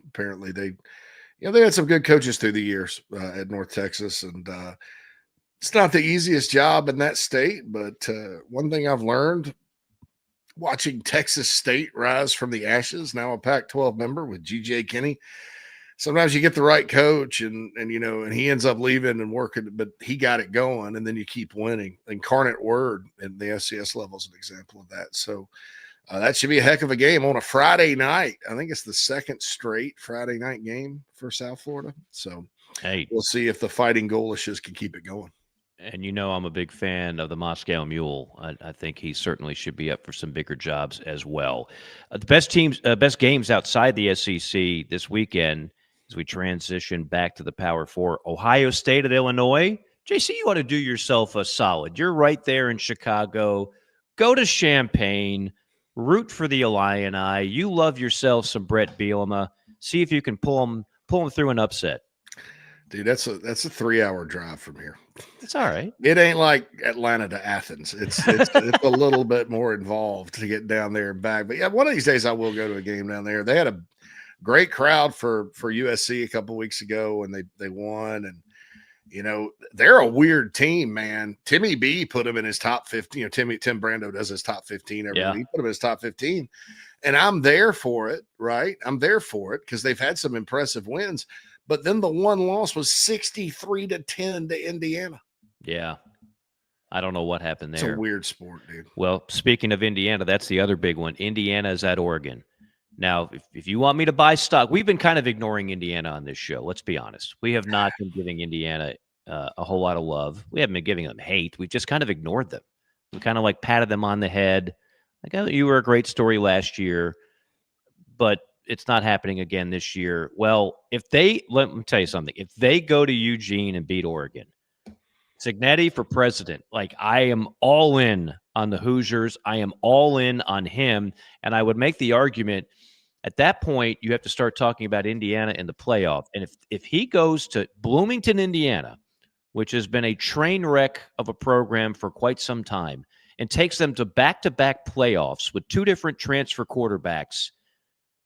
Apparently, they had some good coaches through the years at North Texas, and it's not the easiest job in that state. But one thing I've learned watching Texas State rise from the ashes, now a Pac-12 member with G.J. Kinney. Sometimes you get the right coach and he ends up leaving and working, but he got it going, and then you keep winning. Incarnate Word in the FCS level is an example of that. So that should be a heck of a game on a Friday night. I think it's the second straight Friday night game for South Florida. So we'll see if the Fighting Goalishes can keep it going. And I'm a big fan of the Moscow Mule. I think he certainly should be up for some bigger jobs as well. The best games outside the SEC this weekend as we transition back to the Power Four. Ohio State at Illinois. JC, you ought to do yourself a solid. You're right there in Chicago. Go to Champaign. Root for the Illini. You love yourself some Brett Bielema. See if you can pull him through an upset. Dude, that's a 3-hour drive from here. It's all right. It ain't like Atlanta to Athens. It's a little bit more involved to get down there and back. But yeah, one of these days I will go to a game down there. They had a great crowd for USC a couple weeks ago, and they won. And they're a weird team, man. Timmy B put them in his top 15. Tim Brando does his top 15 every week. He put them in his top 15, and I'm there for it. Right, I'm there for it because they've had some impressive wins. But then the one loss was 63-10 to Indiana. Yeah. I don't know what happened there. It's a weird sport, dude. Well, speaking of Indiana, that's the other big one. Indiana is at Oregon. Now, if you want me to buy stock, we've been kind of ignoring Indiana on this show. Let's be honest. We have not been giving Indiana a whole lot of love. We haven't been giving them hate. We've just kind of ignored them. We kind of like patted them on the head. Like, oh, you were a great story last year, but it's not happening again this year. Well, let me tell you something. If they go to Eugene and beat Oregon, Cignetti for president, like I am all in on the Hoosiers. I am all in on him. And I would make the argument at that point, you have to start talking about Indiana in the playoff. And if he goes to Bloomington, Indiana, which has been a train wreck of a program for quite some time, and takes them to back-to-back playoffs with two different transfer quarterbacks,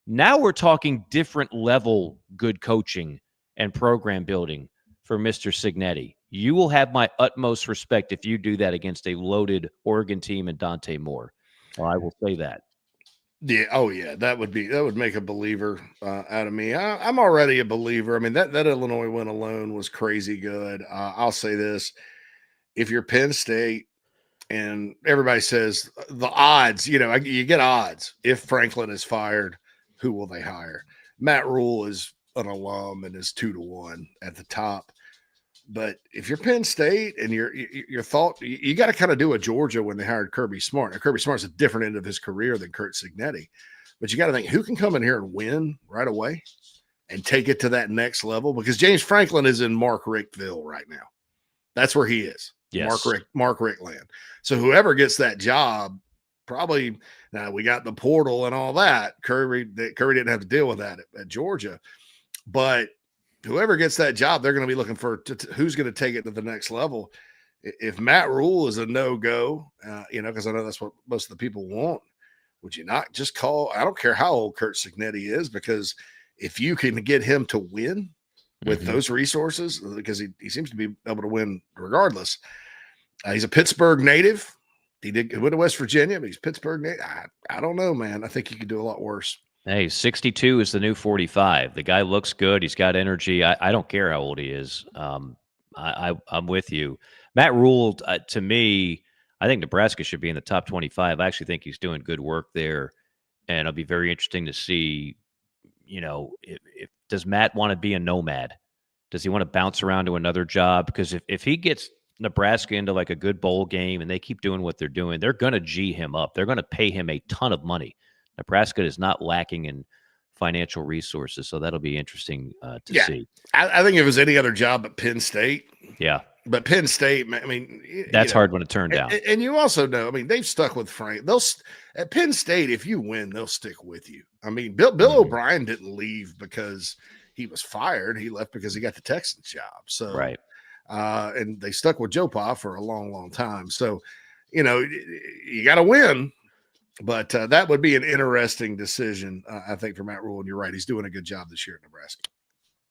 now we're talking different level good coaching and program building for Mr. Cignetti. You will have my utmost respect if you do that against a loaded Oregon team and Dante Moore. Well, I will say that. Yeah. Oh, yeah. That would make a believer out of me. I'm already a believer. I mean, that Illinois win alone was crazy good. I'll say this: if you're Penn State, and everybody says the odds, you get odds. If Franklin is fired, who will they hire? Matt Rule is an alum and is 2-1 at the top. But if you're Penn State and your thought, you got to kind of do a Georgia when they hired Kirby Smart. Now, Kirby Smart's a different end of his career than Kurt Cignetti, but you got to think who can come in here and win right away and take it to that next level, because James Franklin is in Mark Rickville right now. That's where he is. Yes. Mark Rickland. So whoever gets that job, probably now we got the portal and all that. Kirby didn't have to deal with that at Georgia, but whoever gets that job, they're going to be looking for who's going to take it to the next level. If Matt Rule is a no-go, because I know that's what most of the people want, would you not just call? I don't care how old Kurt Cignetti is, because if you can get him to win with those resources, because he seems to be able to win regardless. He's a Pittsburgh native. He went to West Virginia, but he's Pittsburgh native. I don't know, man. I think he could do a lot worse. Hey, 62 is the new 45. The guy looks good. He's got energy. I don't care how old he is. I'm with you. Matt Rule, to me, I think Nebraska should be in the top 25. I actually think he's doing good work there, and it'll be very interesting to see, if does Matt want to be a nomad? Does he want to bounce around to another job? Because if he gets Nebraska into like a good bowl game and they keep doing what they're doing, they're going to G him up. They're going to pay him a ton of money. Nebraska is not lacking in financial resources, so that'll be interesting to see. I think if it was any other job at Penn State, but Penn State, I mean, that's hard one to turn down. And you also know, I mean, they've stuck with Frank. At Penn State, if you win, they'll stick with you. I mean, Bill O'Brien didn't leave because he was fired. He left because he got the Texans job. So, Right. And they stuck with Joe Pa for a long, long time. So, you got to win. But that would be an interesting decision, I think, for Matt Rule. And you're right. He's doing a good job this year at Nebraska.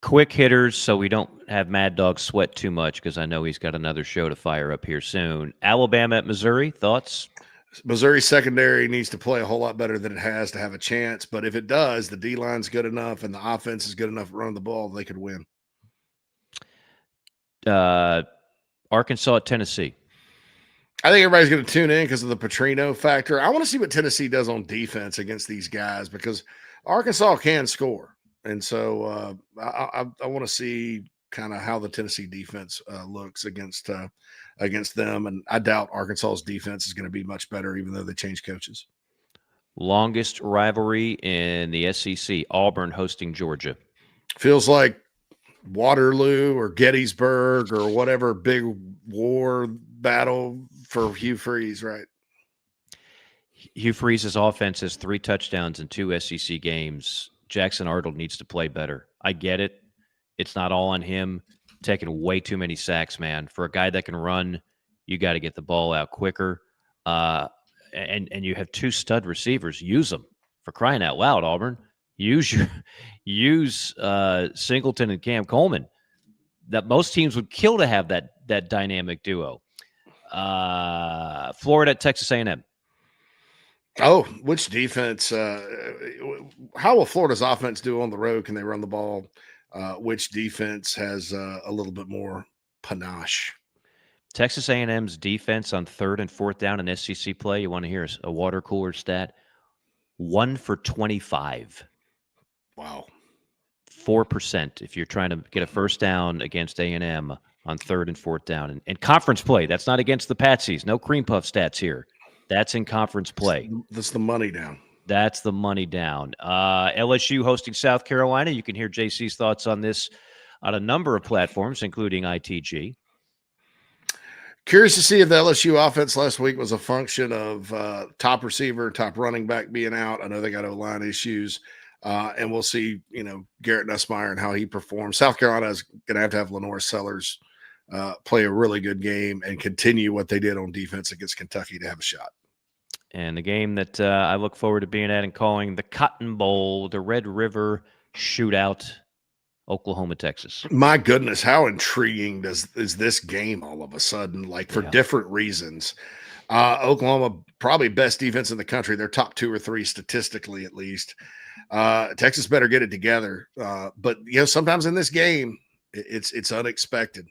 Quick hitters, so we don't have Mad Dog sweat too much, because I know he's got another show to fire up here soon. Alabama at Missouri, thoughts? Missouri secondary needs to play a whole lot better than it has to have a chance. But if it does, the D-line's good enough and the offense is good enough to run the ball, they could win. Arkansas at Tennessee. I think everybody's going to tune in because of the Petrino factor. I want to see what Tennessee does on defense against these guys, because Arkansas can score. And so I want to see kind of how the Tennessee defense looks against them. And I doubt Arkansas's defense is going to be much better, even though they changed coaches. Longest rivalry in the SEC, Auburn hosting Georgia. Feels like Waterloo or Gettysburg or whatever big war battle for Hugh Freeze, right? Hugh Freeze's offense has 3 touchdowns in 2 SEC games. Jackson Arnold needs to play better. I get it. It's not all on him. Taking way too many sacks, man. For a guy that can run, you got to get the ball out quicker. And you have 2 stud receivers. Use them, for crying out loud, Auburn. Use Singleton and Cam Coleman. That most teams would kill to have that dynamic duo. Florida at Texas A&M. Oh, which defense? How will Florida's offense do on the road? Can they run the ball? Which defense has a little bit more panache? Texas A&M's defense on 3rd and 4th down in SEC play. You want to hear a water cooler stat? 1 for 25. Wow. 4% if you're trying to get a first down against A&M on 3rd and 4th down. And conference play, that's not against the Patsies. No cream puff stats here. That's in conference play. That's the money down. That's the money down. LSU hosting South Carolina. You can hear JC's thoughts on this on a number of platforms, including ITG. Curious to see if the LSU offense last week was a function of top receiver, top running back being out. I know they got O-line issues. And we'll see, Garrett Nussmeier and how he performs. South Carolina is going to have Lenore Sellers play a really good game and continue what they did on defense against Kentucky to have a shot. And the game that I look forward to being at and calling the Cotton Bowl, the Red River Shootout, Oklahoma, Texas. My goodness, how intriguing is this game all of a sudden, like for different reasons. Oklahoma, probably best defense in the country. They're top 2 or 3 statistically, at least. Texas better get it together. But sometimes in this game, it's unexpected.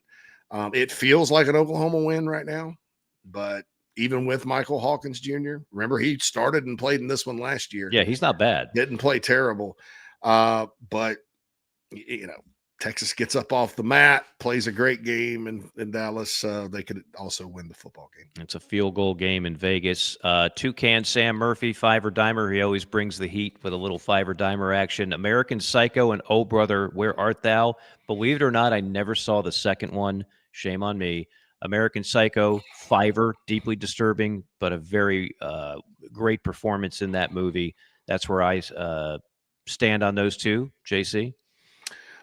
It feels like an Oklahoma win right now, but even with Michael Hawkins Jr., remember he started and played in this one last year. Yeah, he's not bad. Didn't play terrible. But Texas gets up off the mat, plays a great game in Dallas. They could also win the football game. It's a field goal game in Vegas. Toucan Sam Murphy, five-or-dimer. He always brings the heat with a little five-or-dimer action. American Psycho and Oh Brother, Where Art Thou? Believe it or not, I never saw the second one. Shame on me. American Psycho, fiver, deeply disturbing, but a very great performance in that movie. That's where I stand on those two. JC?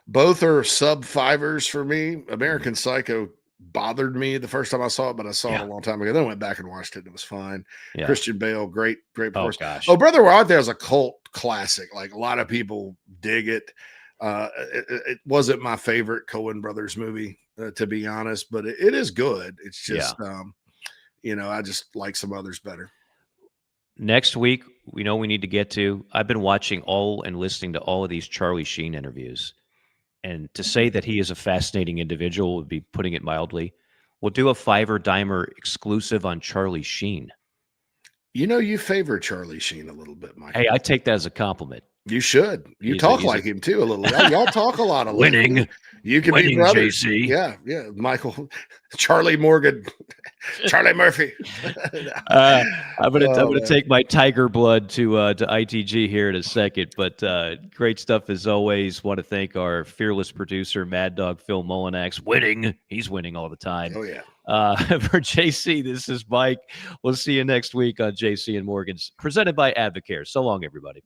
Both are sub-fivers for me. American Psycho bothered me the first time I saw it, but I saw it a long time ago. Then I went back and watched it, and it was fine. Yeah. Christian Bale, great performance. Oh, gosh. Oh, Brother, We're Out There is a cult classic. Like, a lot of people dig it. It wasn't my favorite Coen Brothers movie, to be honest, but it is good. It's just, I just like some others better. Next week, we need to get to. I've been watching and listening to all of these Charlie Sheen interviews. And to say that he is a fascinating individual would be putting it mildly. We'll do a fiver-dimer exclusive on Charlie Sheen. You favor Charlie Sheen a little bit, Mike. Hey, I take that as a compliment. You should. You talk like him tim too a little. Y'all talk a lot of winning. You can winning, be brothers. JC. Yeah. Michael, Charlie Morgan, Charlie Murphy. I'm gonna take my tiger blood to ITG here in a second. But great stuff as always. Want to thank our fearless producer, Mad Dog Phil Molinax. Winning. He's winning all the time. Oh yeah. For JC, this is Mike. We'll see you next week on JC and Morgan's, presented by Advocare. So long, everybody.